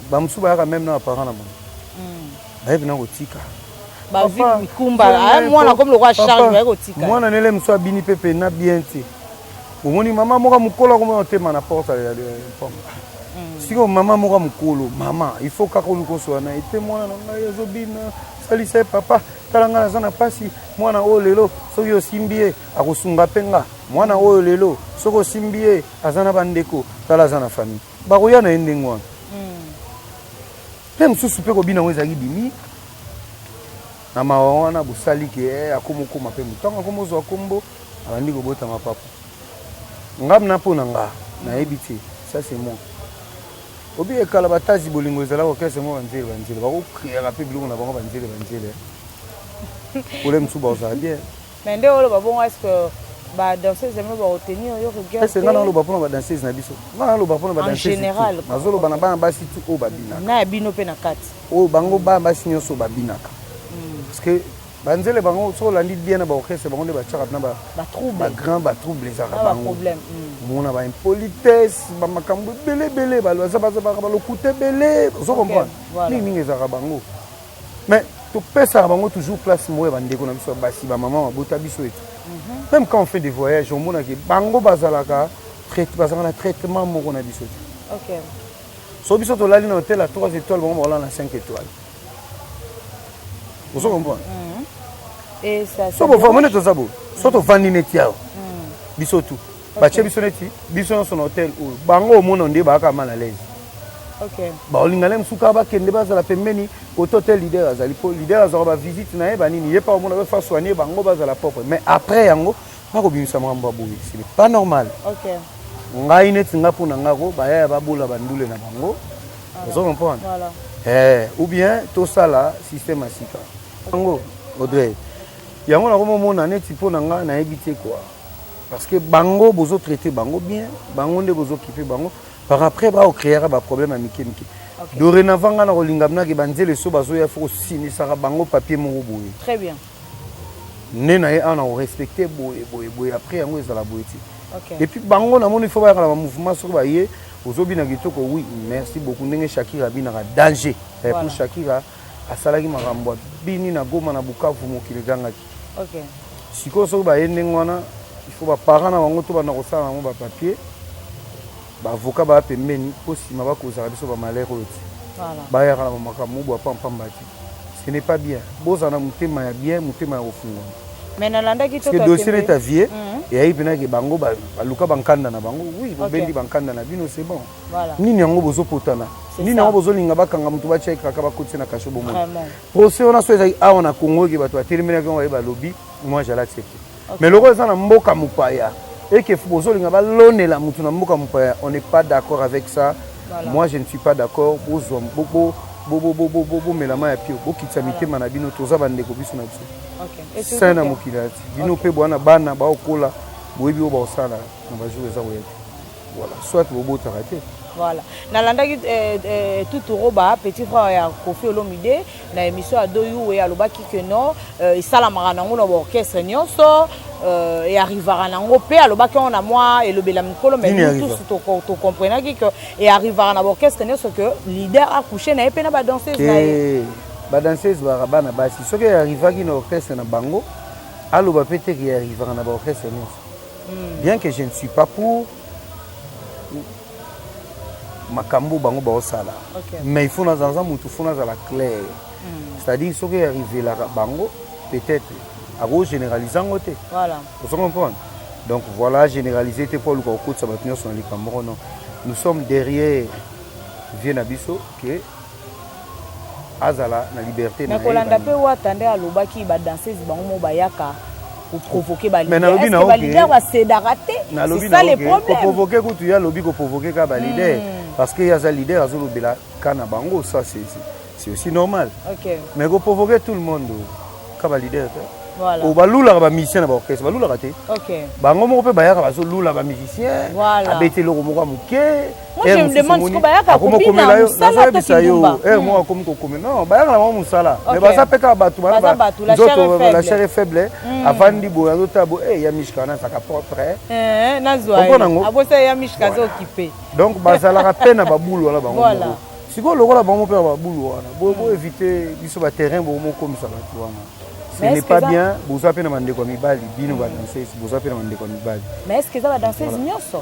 ba msuba ya même na parents na bon. Ba bina kotika. Ba vimpi kumba, mwana comme le roi Charles ba kotika. Mwana nele mso abini pepe na bien te. Omoni mama moka mukola comme tema na porte ya pomme. Siko mama moka mukolo, mama, il faut ka ko lukoso na ete mwana na ngai zobina. Salisa papa talanga na zana pasi mwana o lelo soki osimbie akosunga penga mwana o lelo soki osimbie azana bandeko tala zana famille bakoya na endenge wana pe mosusu pe kobina ngo ezalaki bimi na mawa wana bosali ke akomokoma pe motango akomozwa kombo abandi kobotama papa ngam na mpo na nga nayebi te ça c'est moi obi ekala batazi bolingo ezala orchestre mo banzele bakokriaka mpe biloko na bango banzele ole msuba ozala bien mais nde oloba bongo est ce que badanseuse eme baotenir yo regard ese nga naloba mpona badanseuse na biso nga naloba mpona badanseuse en général nazoloba na bana basi tu oyo babinaka na ya bino mpe na kati oyo bango bana basi nyonso babinaka parce que banzele bango so olandi bien na baorchestre bango nde batiaka mpena bagrand batrouble ezalaka bango mona baimpolitesse bamakambo ebelebele baza balokute ebele ozo comprendre mingi ezalaka bango mais topesaka bango toujours place moko ya bandeko na biso basi bamama babota biso etu même quand on fait des voyages omonaki bango bazalaka bazanga traitement moko na biso. OK. So biso to lali na hôtel à 3 étoiles, bon on na 5 étoiles. Vous comprenez? Et ça so bo famone to sabo. So to vandi neti yao. Biso tout. Ba che biso neti, biso na son hôtel ou bango mona ndé ba ka mal à l'aise. OK. Ba olingale msuka ba kende ba za la pembeni hôtel leader azali po leader azora ba visite na yeba nini ye pa mona ba fa soigner bango ba za la propre. Mais après yango ba ko bimisa mamba boui. C'est pas normal. OK. Ngai neti ngapo na ngako ba ya ba bola bandule na bango. Vous comprenez? Voilà. Ou bien tout ça là système asika. Bango Audrey. Yango na komo mona neti po na nga na ebité quoi. Parce que bango bozo traiter bango bien, bango nde bozo occuper bango. Par après ba créer ba problème amiki. Dorénavant nga na kolingabna ke banzele so bazo ya faut signer ça bango papier moko boye. Très bien. Nena ye ana respecter boye après yango ezala boye ti. OK. Et puis bango na moni faut ba la mouvement sur ba ye ozobi na kitoko oui, merci beaucoup ndenge Shakira bina ka danger. Et pour Shakira asalaki makambo bini na Goma na Bukavu mokili gangaki. OK. Siko so ba yende ngwana il faut ba parents na bango to ba na kosala bango ba papier. Ba avocat ba pembeni po sima ba kozala biso ba malheur oti. Voilà. Ba ya kala makambo bo pambati. Ce n'est pas bien. Boza na mutema ya bien, mutema ya ofunga. Mais na landa ki to que dossier est avié et ayi pena ke bango ba luka bankanda na bango oui bobendi bankanda na bino c'est bon. Voilà. Nini yango bozo potana. Nini yango bozo linga bakanga mutu ba check kaka ba kotse na kasho bomo. Procès on a souhaité a on a Congo ke bato terminer ko ba lobby moi j'allais accepter. Mais le reste na mboka mupaya et que bozo linga ba lonela mutu na mboka mupaya on n'est pas d'accord avec ça. Voilà. Moi je ne suis pas d'accord bozo bobo melama ya pio bokitsa mitema na bino toza bandeko biso na biso. OK. C'est na mokilati. Bino pe bwana bana ba okola boyebi o ba osala na ba jour eza koyeba. Voilà, soit bobo tarate. Voilà. Na landaki tout roba petit frère ya Kofi Olomide na émission à Doyou et alobaki que non isala marana ngo na orchestre nyonso et arrivera nango pe alobaki on a moi et le bela mikolo mais tous to comprenaki que et arrivera na orchestre nyonso que leader a couché na epena ba danseuse na ye. Ba danseuse ba bana basi soki arrivaki na orchestre na bango aloba peut-être qu'il arrivera na ba orchestre nyonso. Bien que je ne suis pas pour makambo bango ba osala. Mais il faut dans un mutu faut dans la clair. C'est-à-dire ce qui arrive là bango peut-être à gros généraliser en côté. Voilà. Vous comprenez? Donc voilà généraliser te pour le coup ça va tenir sur les Cameroun. Nous sommes derrière Vienabiso que azala na liberté na. Mais kolanda pe wa tande alobaki ba danseuse bango mo bayaka pour provoquer ba leader. Est-ce que ba leader va cédarater? C'est ça les problèmes. Pour provoquer quand tu as lobby pour provoquer ka ba leader. Parce qu'il y a un leader azolo bela kana bango ça c'est aussi normal. OK. Mais go provoquer tout le monde ka ba leader. Voilà. Au balula ba musicien na ba orchestre balula raté. OK. Bango mo pe bayaka ba so lula ba musicien. Voilà. Abete loko moko muke. Moi je me demande ce que bayaka ko bina musala to kimba. Moi comme ko comme non bayaka na musala. Mais ba ça pe ka batu ba la chair est faible. Avant di boya tabo ya mishkana ça ka propre. Na zoa. Abosa ya mishka zo occupé. Donc bazala ka pena ba boulou wala bango. Voilà. Siko loko la bango pe ba boulou wana. Bo éviter biso ba terrain bo mo comme ça la tu wana. Ce n'est pas bien, vous avez pas demandé comme Ibali, bino va danser, vous avez demandé comme Ibali. Mais est-ce que ça va danser nyonso?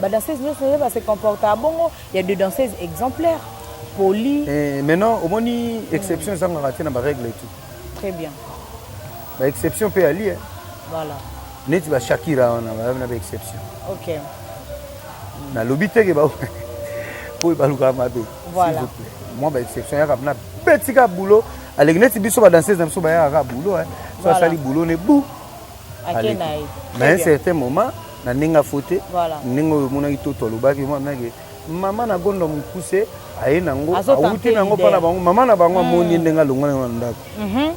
Ba danser nyonso va se comporter à bongo, il y a des danseuses exemplaires, polies. Maintenant, au moins exception ça on raté dans la règle et tout. Très bien. Ba exception peut aller. Voilà. Net ba Shakira on a une exception. OK. Na lobité que ba pour ba luka mabe. Voilà. Moi ba exception ya na petit ka boulot. Avec les biso ba danseuse na biso ba ya boulot ça sali boulot ne bou mais à un certain moment na ninga faute ningo mona itoto lobaki moi nage maman na gondo mukuse aye nango awuti nango pana bango maman na bango amoni ndenga longwa na ndako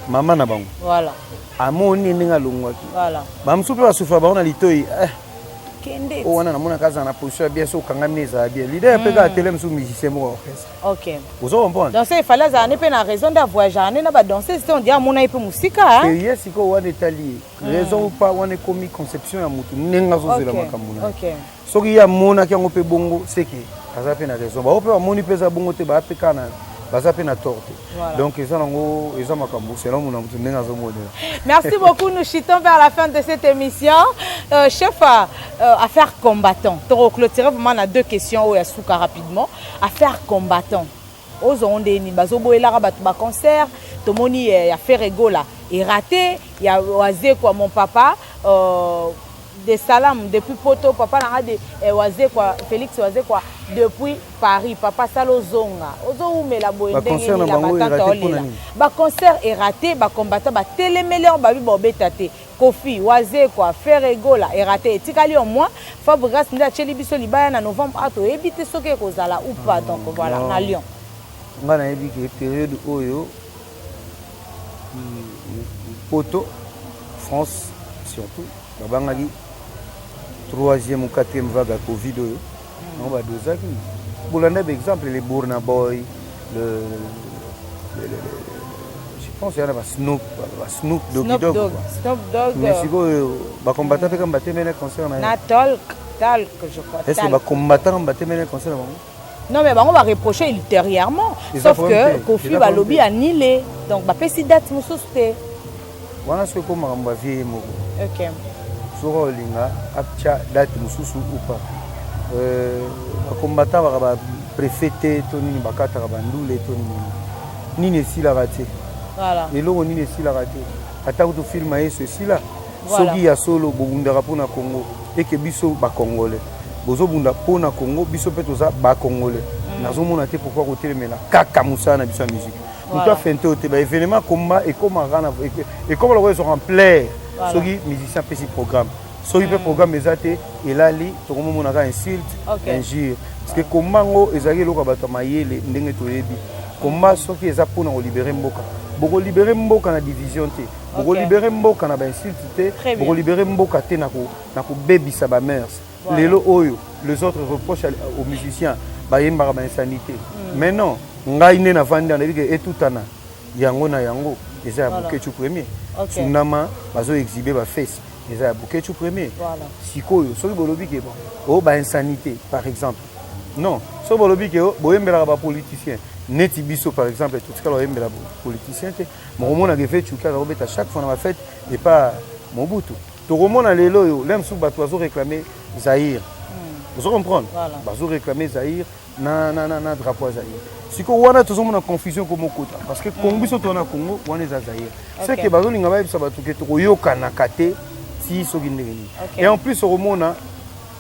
maman na bango voilà amoni ndenga longwa ki voilà bamsupe ba souffra ba na litoi kende o wana na mona kaza na position bien so kanga neza bien leader pe ka télé msu musicien mo orchestre. OK. Vous comprenez? Donc il fallait ça ne pe na raison d'avoir jané na ba danser c'est on dit mona ipe musika hein. Et yes iko wana etali raison ou pas wana komi conception ya mutu nenga zo zela makamuna. OK. Soki ya mona ki ngo pe bongo c'est que kaza pe na raison ba ope ba moni pe za bongo te ba pe kana baza pe na torte. Donc eza nango eza makambo selon mon amour ndenge azomona. Merci beaucoup, nous chutons vers la fin de cette émission. Chef, affaire combattant. Pour clôturer, vraiment, on a 2 questions au Yasuka rapidement. Affaire combattant. Aux ondes, il y a un concert. Tout le monde a fait rigola. Il raté. Il y a oisé quoi, mon papa. Des salams depuis Poto. Papa n'a pas oisé quoi. Félix oisé quoi. Depuis Paris. Papa salo zonga. Ozo mais la boîte. Ba concert est raté. Ba combattant. Ba télémélé on ba bi bo bétate. Kofi oisé quoi. Faire rigola est raté. Tikali au moins. Fabregas n'a cheli biso libaya na novembre. Ato éviter ce que kozala ou pas. Donc voilà. Na Lyon. On a vu que période Oyo, Poto, France surtout, Babangagi, 3e ou 4e vague à Covid. On va deux ans. Pour l'année d'exemple, les Burna Boy, je pense qu'il y a Snoop Dogg. Mais si vous combattez comme battre mais concert na talk je crois. Est-ce que combattant comme battre mais concert? Non mais on va reprocher ultérieurement. Sauf que Kofi va lobby annulé. Donc bah pesi date mususte. Wana ce que ma mba vie mo. OK. Soro linga apcha date mususu ou pas. Combattant va préféter toni bakata ba ndule toni. Nini si la raté. Voilà. Et là nini si la raté. Ata to film aye ceci là. Soki ya solo bobundaka pona Congo et que biso ba congolais. Bozobunda pona Congo biso pe toza ba congolais. Nazomona te pourquoi kotelemela kaka musana biso musique. Nous toi fente te ba événement combat et comme rana et comme le sont en plein. Soki musicien pe si programme. Soki pe programme ezate et là li to komona ka insulte, injure parce que komango ezali loka bato mayele ndenge toyebi. Combat soki eza pona ko libérer mboka. Boko libérer mboka na division te. Boko libérer mboka na ba insulte te. Boko libérer mboka te na ko bebisa ba mœurs. Lelo oyo les autres reprochent aux musiciens bayembaka ba insanité. Mais non, ngai ne na vandi na bike etutana yango na yango eza ya Buketu premier. Tsunama bazo exhiber ba face eza ya Buketu premier. Sikoyo soki bolobi ke bon ba insanité par exemple. Non, so bolobi ke boyembela ba politicien. Neti biso par exemple tout ce que boyembela politicien te. Mo mona ke fait chuka robeta chaque fois na ba fête et pas Mobutu. Toromona lelo yo lem sou bato azo réclamer Zaïre. Vous comprenez? Bazo réclamer Zaïre na drapeau Zaïre. Si ko wana tozomona confusion comme kota parce que Congo biso tona Congo wana za Zaïre. C'est que bazo linga ba bisa bato ke to yoka na kate si soki ndeni. Et en plus romona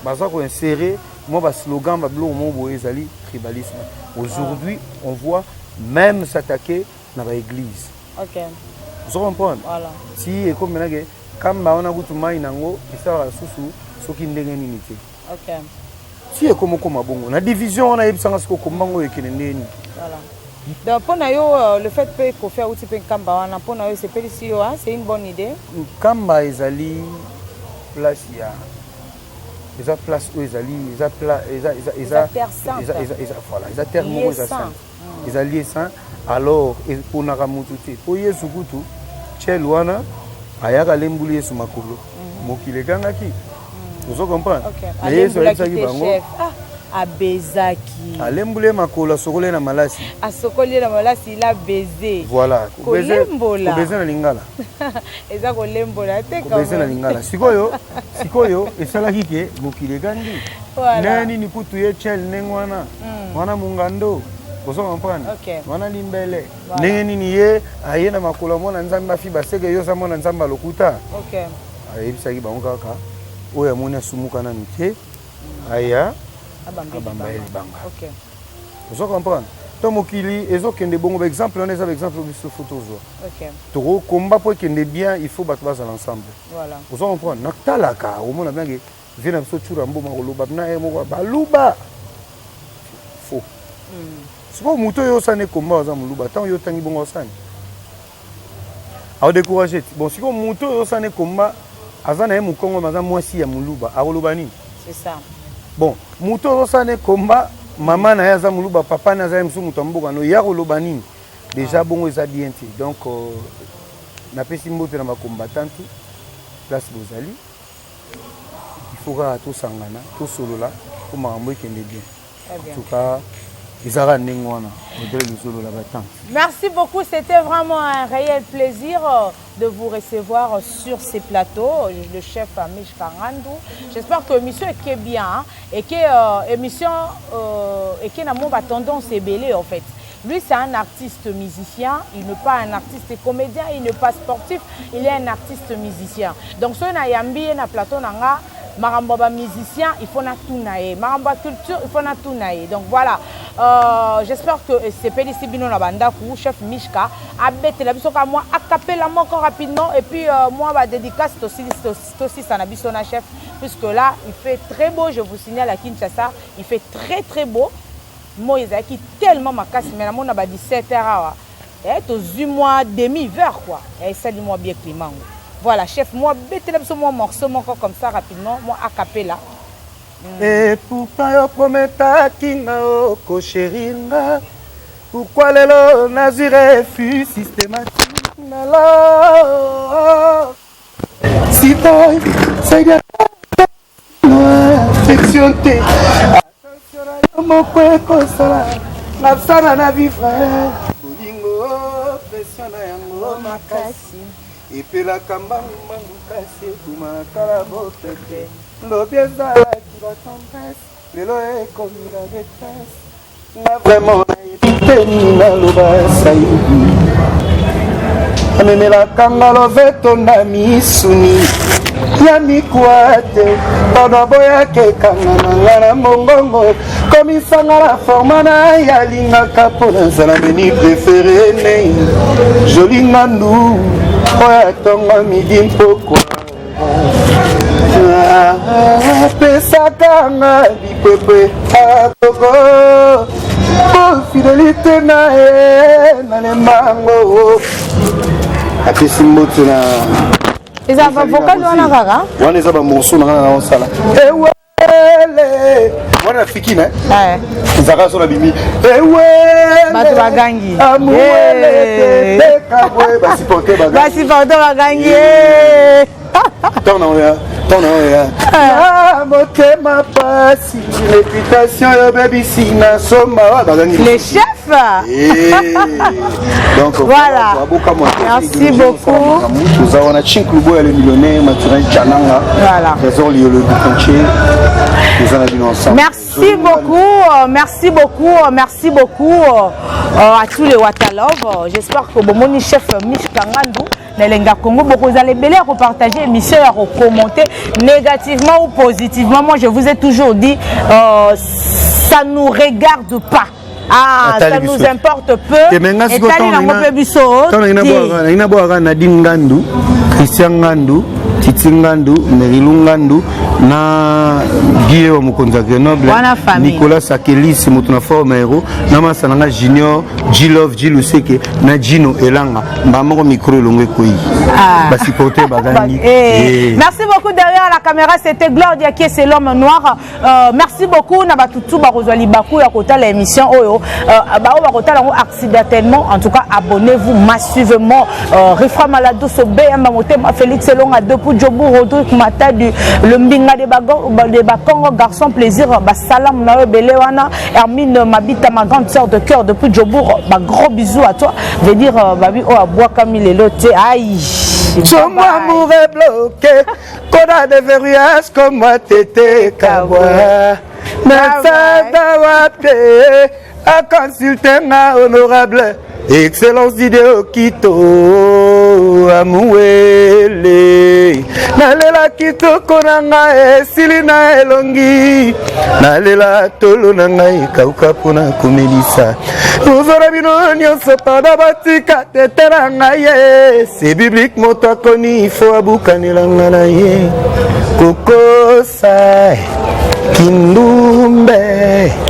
baza ko insérer moi ba slogan ba blo mo bo ezali tribalisme. Aujourd'hui, on voit même s'attaquer dans la église. OK. Vous comprenez? Voilà. Si comme menage kamba ona kutuma inango isara susu soki ndenge nini te. OK. Si comme bongo na division on a yebisanga siko kombango ekene ndeni. Voilà. Donc pour nayo le fait que faire outil pe kamba wana pour nayo c'est ici hein, c'est une bonne idée. Kamba ezali place ya eza place où ezali eza voilà eza terre moko eza saint. Ezali saint alors pour na kamutu te. Pour Yesu kutu chelwana ayaka lembuli Yesu makolo. Mokile gangaki. Vous comprenez? Mais Yesu alaki bango. Abezaki. Alembule makolo sokole na malasi. Asokole na malasi il a baisé. Voilà. Kolembola. Baiser na lingala. Eza kolembola te ka. Baiser na lingala. Sikoyo esalaki ke mokile gandi. Nani ni kutu ye chel nengwana. Wana mungando. Vous comprenez? Wana limbele. Ndenge nini ye ayena makolo mona nzamba fi baseke yo sa mona nzamba lokuta. OK. Ayebisaki bango kaka. Oya mona sumuka na mite. Aya abambeli banga. OK. Vous comprenez? To mokili ezokende bongo exemple on est avec exemple biso photo zo. OK. To combat pour kende bien il faut battre ensemble. Voilà. Vous comprenez? Natalaka au mona bangi vient biso chura mboma koloba na e moko baluba. Faux. Siko muto yo sane combat za muluba tant yo tangi bongo sane. A décourager. Bon siko muto yo sane combat azana e mukongo maza mwasi ya muluba akoloba nini? C'est ça. Bon, muto sane combat maman na yaza muluba papa na za msu mutamboka no ya koloba nini? Déjà bongo eza bien te. Donc na pesi mbote na ba combattantu place bozali. Il faudra tout sangana, tout solola pour makambo ekende bien. En tout cas Merci beaucoup, c'était vraiment un réel plaisir de vous recevoir sur ces plateaux, le chef Mishka Ngandou. J'espère que l'émission est bien et que l'émission n'a pas tendance à bêler en fait. Lui, c'est un artiste musicien, il n'est pas un artiste comédien, il n'est pas sportif, il est un artiste musicien. Donc, si on a yambi na plateau nanga, maramba musicien, il faut na tout naé. Maramba culture, il faut na tout naé. Donc voilà, j'espère que c'est Pélissi Bino na bandaku, chef Mishka, a bête la biso moi, a capé la mort encore rapidement et puis moi ma dédicace aussi ça na biso na chef, puisque là il fait très beau, je vous signale à Kinshasa, il fait très beau. Moi, ils ont tellement ma casse, mais on a 17 heures. Et tout mois demi-heure quoi. Et ça dit moi bien climat. Voilà, chef, moi bête là mon morceau comme ça rapidement, moi a cappella. Et pourquoi yo prometa kinga oko chéringa? Pourquoi lelo nazire fut systématique nalo? Si boy, c'est bien. Affection te. Mon point consola, la sana na vivre. Bolingo, pression na yango makasi. Et puis la kamba mangukasi, kuma kalabotete. L'obieza qui va tomber, l'élo est comme la détresse. Na vraiment naïté ni na loba saïdi. Amemela kanga loveto na misuni. Yami kwate, boya ke kanga na mongongo. Comme il s'en a la forme na yalinga kapona salameni préféré ne. Joli ngandou, oya tonga midi mpoko. Pesa kanga bipepe akoko. Pour fidélité na na le mango. Apesi moto na. Ils ont vocal wana kaka. Wana eza ba morceau na on sala. Ewele. Wana fikina. Zaka so na bimi. Ewele. Bato bagangi. Amuele. Kabwe basi porter bagangi. Basi porter bagangi. Tona oya. Ah motema pasi. Réputation yo baby sina soma bagangi. Les chefs. Donc voilà. Merci beaucoup. Nous avons un chinklubo le millionnaire Mathurin Chananga. Voilà. Trésor lié le Bukonché. Nous en avons ensemble. Merci beaucoup à tous les Watalov. J'espère que mon chef Mishka Ngandou Nelenga Congo, vous allez bien repartager l'émission et recommander négativement ou positivement. Moi, je vous ai toujours dit, ça ne nous regarde pas. Ah, ça nous importe peu. Et Nadine Ngandou, Christian Ngandou, Titi Ngandou, Merilou Ngandou, na Guillaume Mukonza Grenoble, Nicolas Sakelis, Mutuna Formero, Nama Sananga Junior, Gilov, Giluseke, na Gino Elanga, Mamoro Micro Longwe Koi. Merci beaucoup. Derrière la caméra, c'était Gloria qui est l'homme noir. Merci beaucoup. Nabatutu Barozali Bakou à côté l'émission Oyo. Accidentellement, en tout cas, abonnez-vous massivement. Rifra Maladou Sobe, Félix Elonga, Depuis Djobou, Rodrigue Mata, le Mbinga de Bakongo, garçon plaisir, Salam Nawe Belewana, Hermine Mabita, ma grande sœur de cœur, depuis Djobour, gros bisous à toi. Je veux dire, Babi, oh, à bois Camille Loté, aïe. Ton amour est bloqué, qu'on a des verrouillages comme moi, t'étais Kawa. À consulter ma honorable excellence d'idéo Kito Amouele Nalela Kito Konanga e Silina Elongi Nalela Tolo Nanga e Kauka Pona Kumelisa Uzora bino nyonso pada batika teteranga ye c'est biblique motakoni il faut abukanela na ye Koko Sai Kindumbe